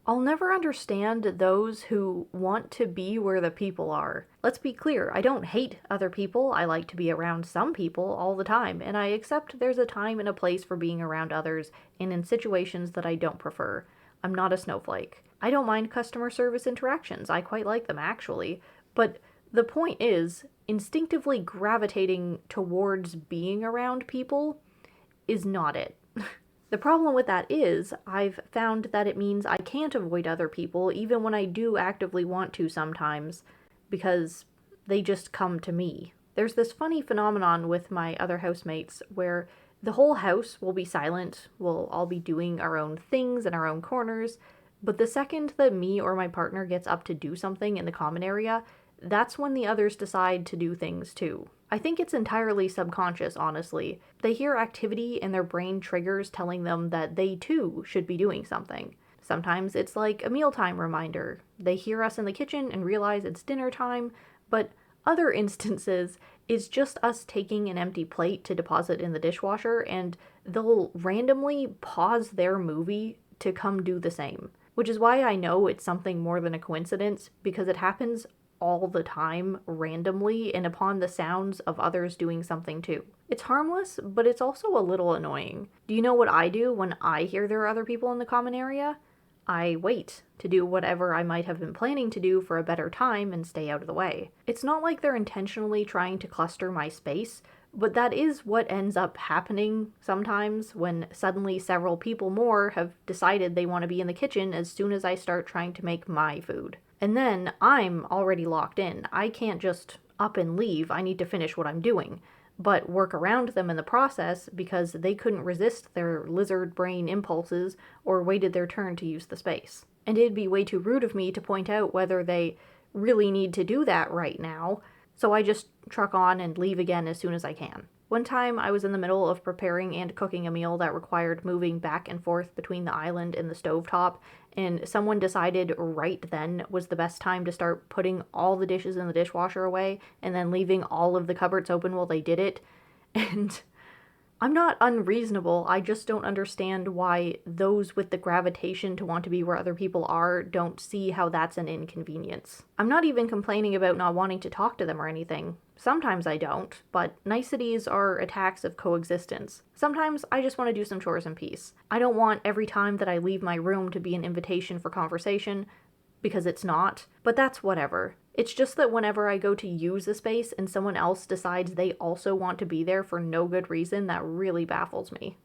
I'll never understand those who want to be where the people are. Let's be clear, I don't hate other people. I like to be around some people all the time, and I accept there's a time and a place for being around others and in situations that I don't prefer. I'm not a snowflake. I don't mind customer service interactions. I quite like them actually. But the point is, instinctively gravitating towards being around people is not it. The problem with that is, I've found that it means I can't avoid other people even when I do actively want to sometimes, because they just come to me. There's this funny phenomenon with my other housemates where the whole house will be silent, we'll all be doing our own things in our own corners, but the second that me or my partner gets up to do something in the common area, that's when the others decide to do things too. I think it's entirely subconscious, honestly. They hear activity and their brain triggers telling them that they too should be doing something. Sometimes it's like a mealtime reminder. They hear us in the kitchen and realize it's dinner time, but other instances, it's just us taking an empty plate to deposit in the dishwasher, and they'll randomly pause their movie to come do the same. Which is why I know it's something more than a coincidence, because it happens all the time, randomly, and upon the sounds of others doing something too. It's harmless, but it's also a little annoying. Do you know what I do when I hear there are other people in the common area? I wait to do whatever I might have been planning to do for a better time and stay out of the way. It's not like they're intentionally trying to cluster my space, but that is what ends up happening sometimes when suddenly several people more have decided they want to be in the kitchen as soon as I start trying to make my food. And then I'm already locked in. I can't just up and leave. I need to finish what I'm doing, but work around them in the process because they couldn't resist their lizard brain impulses or waited their turn to use the space. And it'd be way too rude of me to point out whether they really need to do that right now, so I just truck on and leave again as soon as I can. One time I was in the middle of preparing and cooking a meal that required moving back and forth between the island and the stovetop, and someone decided right then was the best time to start putting all the dishes in the dishwasher away and then leaving all of the cupboards open while they did it. And I'm not unreasonable, I just don't understand why those with the gravitation to want to be where other people are don't see how that's an inconvenience. I'm not even complaining about not wanting to talk to them or anything. Sometimes I don't, but niceties are attacks of coexistence. Sometimes I just want to do some chores in peace. I don't want every time that I leave my room to be an invitation for conversation, because it's not, but that's whatever. It's just that whenever I go to use a space and someone else decides they also want to be there for no good reason, that really baffles me.